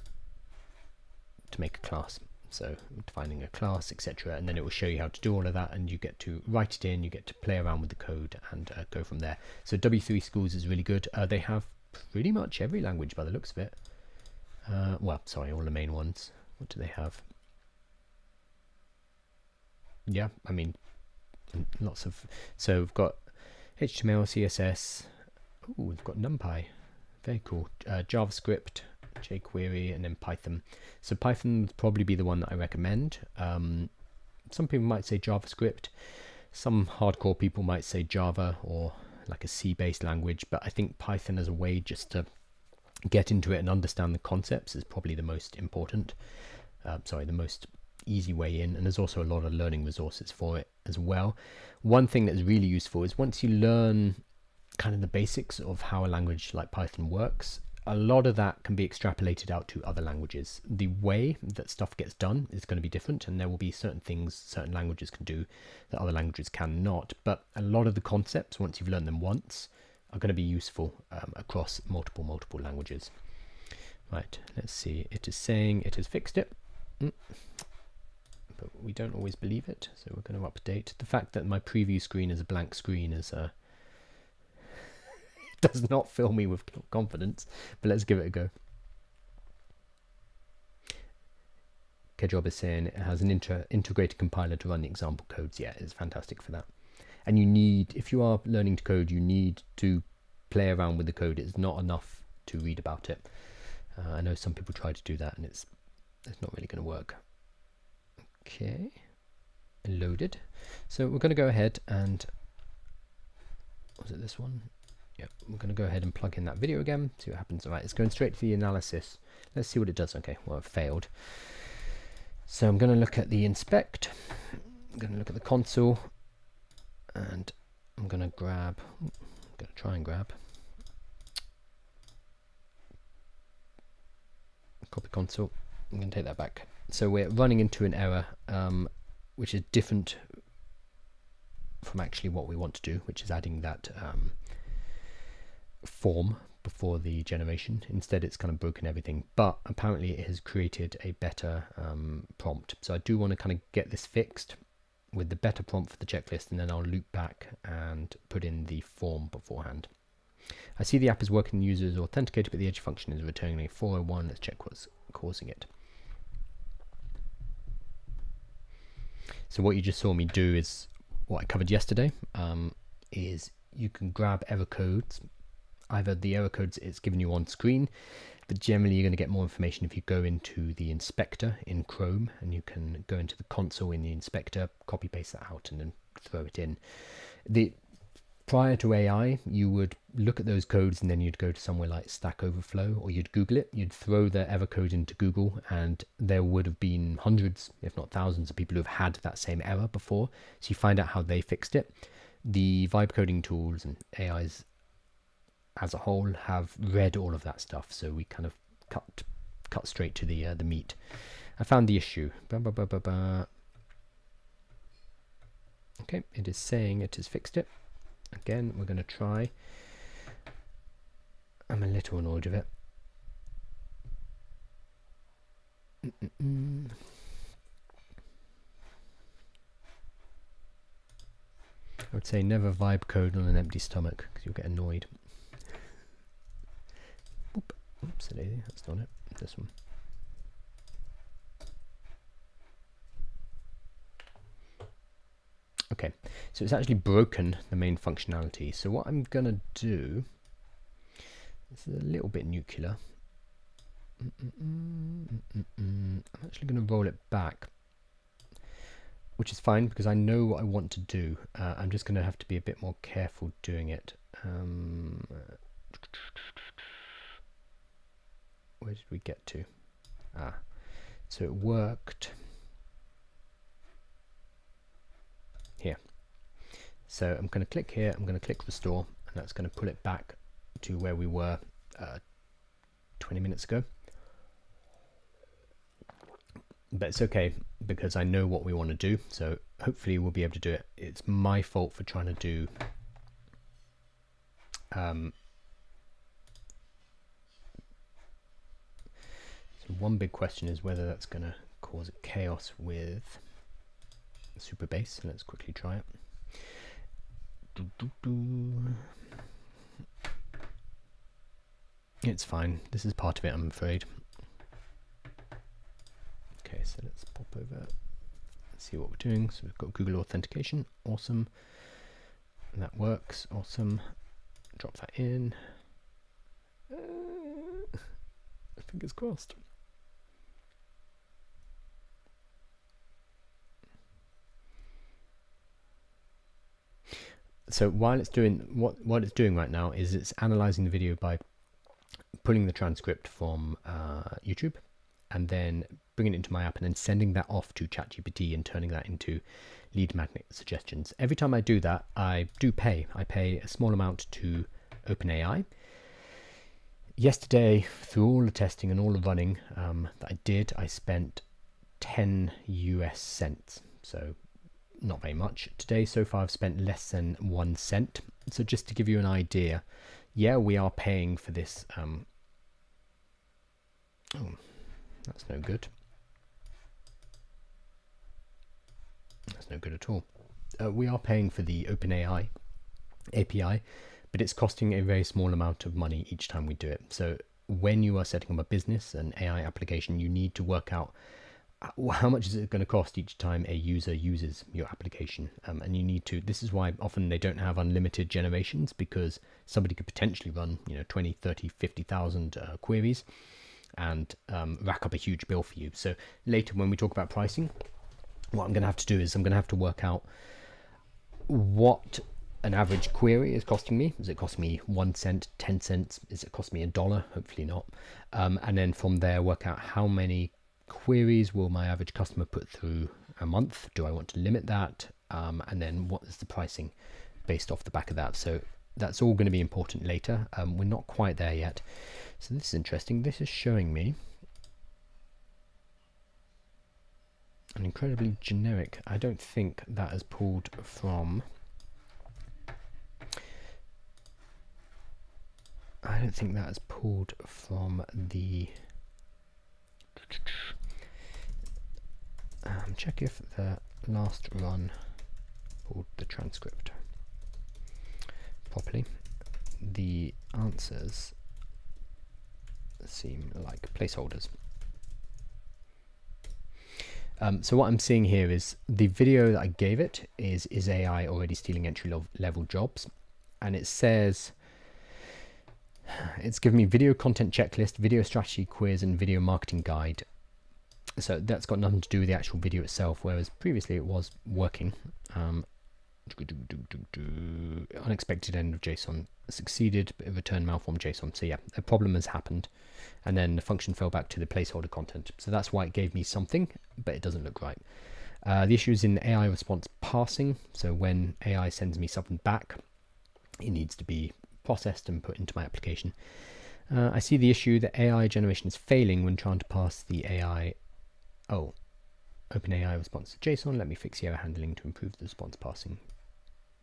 make a class. So defining a class, etc., and then it will show you how to do all of that, and you get to write it in, you get to play around with the code and go from there. So W3 Schools is really good. They have pretty much every language by the looks of it. Well, sorry, all the main ones. What do they have? Yeah, I mean, lots of. So we've got HTML, CSS. Oh, we've got NumPy. Very cool. JavaScript, jQuery, and then Python. So Python would probably be the one that I recommend. Some people might say JavaScript. Some hardcore people might say Java or like a C-based language. But I think Python as a way just to get into it and understand the concepts is probably the most important. The most easy way in. And there's also a lot of learning resources for it as well. One thing that's really useful is once you learn kind of the basics of how a language like Python works, a lot of that can be extrapolated out to other languages. The way that stuff gets done is going to be different, and there will be certain things certain languages can do that other languages cannot. But a lot of the concepts, once you've learned them once, are going to be useful across multiple languages. Right, let's see. It is saying it has fixed it, but we don't always believe it, so we're going to update. The fact that my preview screen is a blank screen is does not fill me with confidence, but let's give it a go. Kjob is saying it has an integrated compiler to run the example codes. Yeah, it's fantastic for that. And you need, if you are learning to code, you need to play around with the code. It's not enough to read about it. I know some people try to do that, and it's not really going to work. Okay, loaded. So we're going to go ahead and, was it this one? Yep, we're going to go ahead and plug in that video again, see what happens. All right, it's going straight to the analysis. Let's see what it does. Okay, well, it failed. So I'm going to look at the inspect. I'm going to look at the console, and I'm going to try and grab copy console. I'm going to take that back. So we're running into an error, which is different from actually what we want to do, which is adding that form before the generation. Instead, it's kind of broken everything, but apparently it has created a better prompt. So I do want to kind of get this fixed with the better prompt for the checklist, and then I'll loop back and put in the form beforehand. I see the app is working, the user is authenticated, but the edge function is returning a 401. Let's check what's causing it. So what you just saw me do is what I covered yesterday, is you can grab error codes, either the error codes it's given you on screen, but generally you're going to get more information if you go into the inspector in Chrome, and you can go into the console in the inspector, copy paste that out, and then throw it in. Prior to AI, you would look at those codes and then you'd go to somewhere like Stack Overflow, or you'd Google it, you'd throw the error code into Google, and there would have been hundreds, if not thousands, of people who have had that same error before. So you find out how they fixed it. The vibe coding tools and AIs as a whole have read all of that stuff, so we kind of cut straight to the meat. I found the issue. Okay, it is saying it has fixed it. Again, we're going to try. I'm a little annoyed with it. I would say never vibe code on an empty stomach, because you'll get annoyed. Oops, that's not it. This one. Okay, so it's actually broken the main functionality. So what I'm going to do, this is a little bit nuclear. I'm actually going to roll it back, which is fine because I know what I want to do. I'm just going to have to be a bit more careful doing it. Where did we get to? So it worked here. So I'm going to click here, I'm going to click restore, and that's going to pull it back to where we were 20 minutes ago. But it's okay because I know what we want to do, so hopefully we'll be able to do it. It's my fault for trying to do so one big question is whether that's going to cause a chaos with Superbase. Let's quickly try it. It's fine. This is part of it, I'm afraid. Okay, so let's pop over, see what we're doing. So we've got Google Authentication, awesome. And that works, awesome. Drop that in. Fingers crossed. So while it's doing what it's doing right now is it's analyzing the video by pulling the transcript from YouTube and then bringing it into my app and then sending that off to ChatGPT and turning that into lead magnet suggestions. Every time I do that, I do pay. I pay a small amount to OpenAI. Yesterday, through all the testing and all the running that I did, I spent 10 US cents. So not very much. Today, so far, I've spent less than 1 cent. So just to give you an idea, yeah, we are paying for this. Oh, that's no good. That's no good at all. We are paying for the OpenAI API, but it's costing a very small amount of money each time we do it. So when you are setting up a business, an AI application, you need to work out how much is it going to cost each time a user uses your application. And you need to, this is why often they don't have unlimited generations, because somebody could potentially run 20, 30, 50,000 queries and rack up a huge bill for you. So later when we talk about pricing, what I'm going to have to do is I'm going to have to work out what an average query is costing me. Is it cost me 1 cent, 10 cents? Is it cost me $1? Hopefully not. And then from there work out how many queries will my average customer put through a month. Do I want to limit that? And then what is the pricing based off the back of that? So that's all going to be important later. We're not quite there yet. So this is interesting. This is showing me an incredibly generic. I don't think that is pulled from. I don't think that is pulled from the. Check if the last run pulled the transcript properly. The answers seem like placeholders. So what I'm seeing here is the video that I gave it is AI already stealing entry level jobs, and it says it's given me video content checklist, video strategy quiz, and video marketing guide. So that's got nothing to do with the actual video itself, whereas previously it was working. Unexpected end of JSON succeeded, but return malformed JSON. So yeah, a problem has happened, and then the function fell back to the placeholder content. So that's why it gave me something, but it doesn't look right. The issue is in AI response parsing. So when AI sends me something back, it needs to be processed and put into my application. I see the issue that AI generation is failing when trying to parse the AI. Oh, OpenAI response to JSON. Let me fix the error handling to improve the response parsing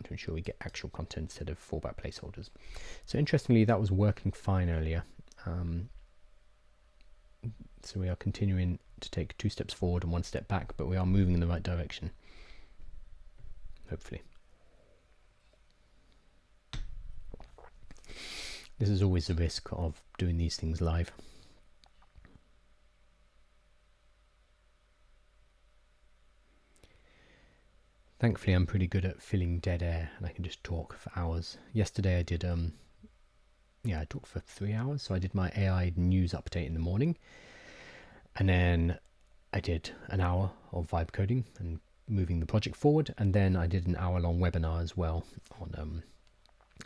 to ensure we get actual content instead of fallback placeholders. So interestingly, that was working fine earlier. So we are continuing to take 2 steps forward and 1 step back, but we are moving in the right direction, hopefully. This is always the risk of doing these things live. Thankfully, I'm pretty good at filling dead air, and I can just talk for hours. Yesterday, I did, I talked for 3 hours. So I did my AI news update in the morning, and then I did an hour of vibe coding and moving the project forward, and then I did an hour-long webinar as well on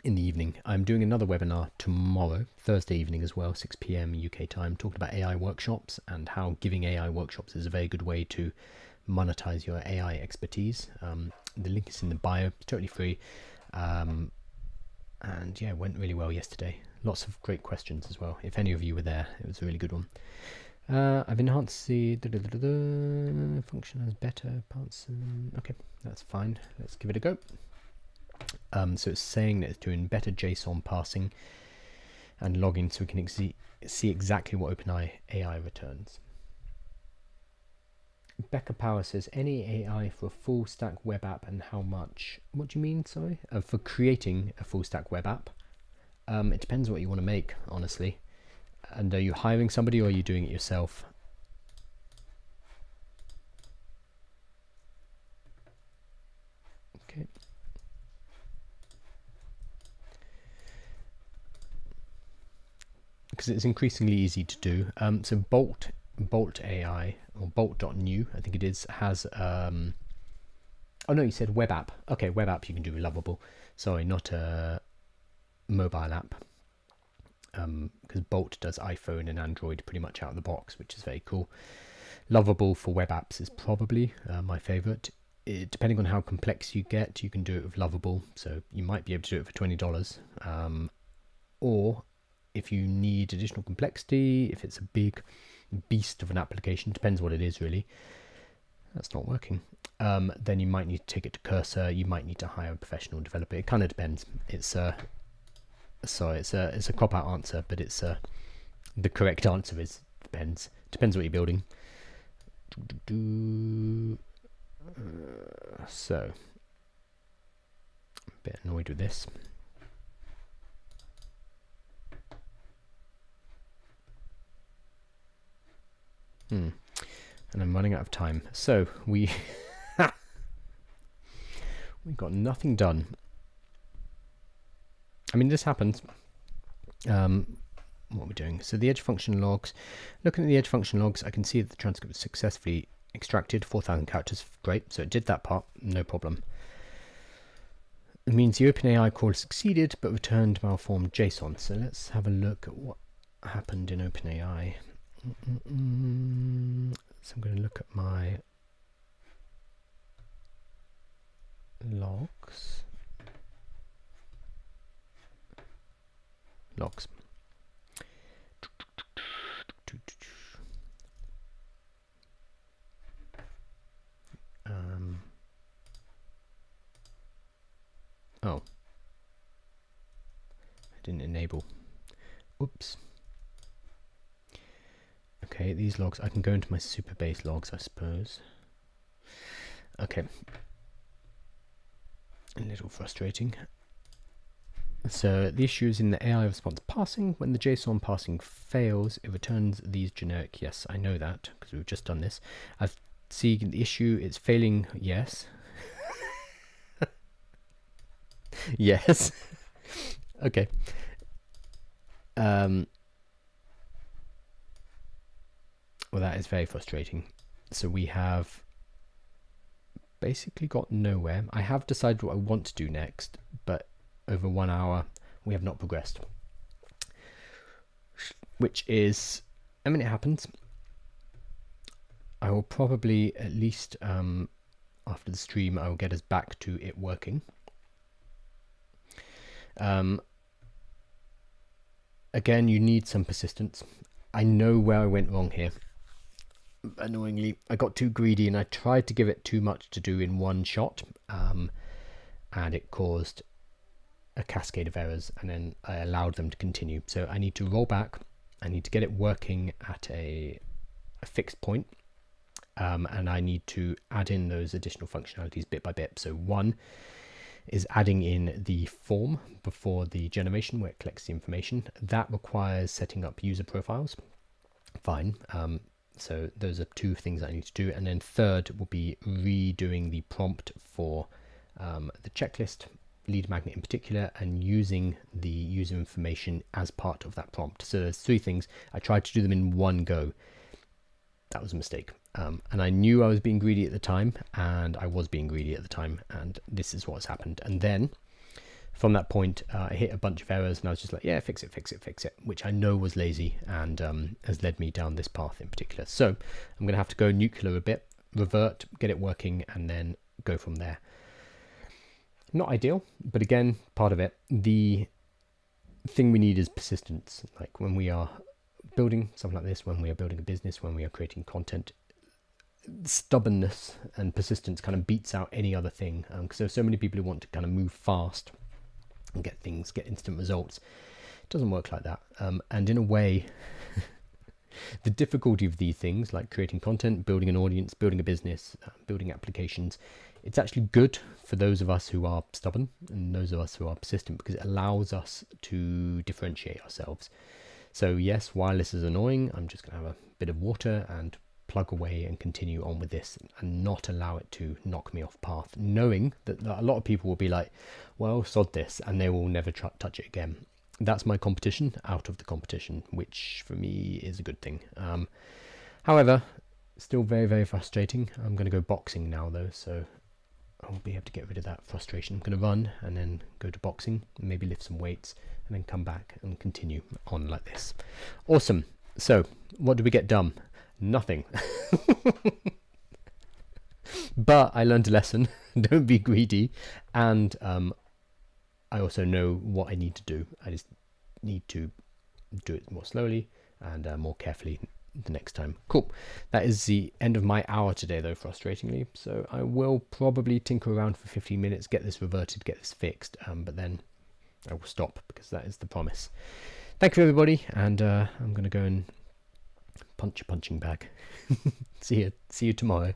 in the evening. I'm doing another webinar tomorrow, Thursday evening as well, 6 p.m. UK time, talking about AI workshops and how giving AI workshops is a very good way to monetize your AI expertise. The link is in the bio, it's totally free, and yeah, it went really well yesterday. Lots of great questions as well. If any of you were there, it was a really good one. I've enhanced the function as better parts. Okay, that's fine. Let's give it a go. So it's saying that it's doing better JSON parsing and logging, so we can see exactly what OpenAI returns. Becca Power says, any AI for a full stack web app and how much? What do you mean, sorry? For creating a full stack web app? It depends what you want to make, honestly. And are you hiring somebody or are you doing it yourself? Okay. Because it's increasingly easy to do. So Bolt AI or Bolt.new, I think it is, has oh no, you said web app. Okay, web app you can do with Lovable. Sorry, not a mobile app. Because Bolt does iPhone and Android pretty much out of the box, which is very cool. Lovable for web apps is probably my favorite. Depending on how complex you get, you can do it with Lovable, so you might be able to do it for $20. Or if you need additional complexity, if it's a big beast of an application, depends what it is really. That's not working. Then you might need to take it to Cursor. You might need to hire a professional developer. It kind of depends. It's sorry, it's a cop out answer, but it's the correct answer is depends. Depends what you're building. So a bit annoyed with this. And I'm running out of time. So we got nothing done. I mean, this happens. What are we doing? So the edge function logs. Looking at the edge function logs, I can see that the transcript was successfully extracted. 4,000 characters, great. So it did that part, no problem. It means the OpenAI call succeeded, but returned malformed JSON. So let's have a look at what happened in OpenAI. So I'm going to look at my logs. Oh, I didn't enable. Oops. Okay, these logs, I can go into my super base logs, I suppose. Okay. A little frustrating. So the issue is in the AI response parsing. When the JSON parsing fails, it returns these generic. Yes, I know that because we've just done this. I've seen the issue, it's failing. Yes. Yes. Okay. Well, that is very frustrating. So we have basically got nowhere. I have decided what I want to do next, but over 1 hour we have not progressed, which is, I mean, it happens. I will probably, at least after the stream, I will get us back to it working. Again, you need some persistence. I know where I went wrong here. Annoyingly, I got too greedy and I tried to give it too much to do in one shot, and it caused a cascade of errors, and then I allowed them to continue. So I need to roll back. I need to get it working at a fixed point, and I need to add in those additional functionalities bit by bit. So one is adding in the form before the generation where it collects the information. That requires setting up user profiles. Fine. So those are two things I need to do. And then third will be redoing the prompt for the checklist, lead magnet in particular, and using the user information as part of that prompt. So there's three things. I tried to do them in one go. That was a mistake. And I knew I was being greedy at the time, and I was being greedy at the time, and this is what's happened. And then from that point, I hit a bunch of errors, and I was just like, yeah, fix it, which I know was lazy and has led me down this path in particular. So I'm going to have to go nuclear a bit, revert, get it working, and then go from there. Not ideal, but again, part of it. The thing we need is persistence. Like when we are building something like this, when we are building a business, when we are creating content, stubbornness and persistence kind of beats out any other thing. Because there's so many people who want to kind of move fast and get instant results. It doesn't work like that. And in a way, the difficulty of these things, like creating content, building an audience, building a business, building applications, it's actually good for those of us who are stubborn and those of us who are persistent, because it allows us to differentiate ourselves. So yes, while this is annoying, I'm just going to have a bit of water and plug away and continue on with this and not allow it to knock me off path, knowing that a lot of people will be like, well, sod this, and they will never touch it again. That's my competition out of the competition, which for me is a good thing. However, still very, very frustrating. I'm going to go boxing now though, so I'll be able to get rid of that frustration. I'm going to run and then go to boxing, maybe lift some weights, and then come back and continue on like this. Awesome. So what did we get done? Nothing. But I learned a lesson. Don't be greedy. And I also know what I need to do. I just need to do it more slowly and more carefully the next time. Cool. That is the end of my hour today though, frustratingly. So I will probably tinker around for 15 minutes, get this reverted, get this fixed, but then I will stop because that is the promise. Thank you everybody, and I'm going to go and punch a punching bag. See you tomorrow.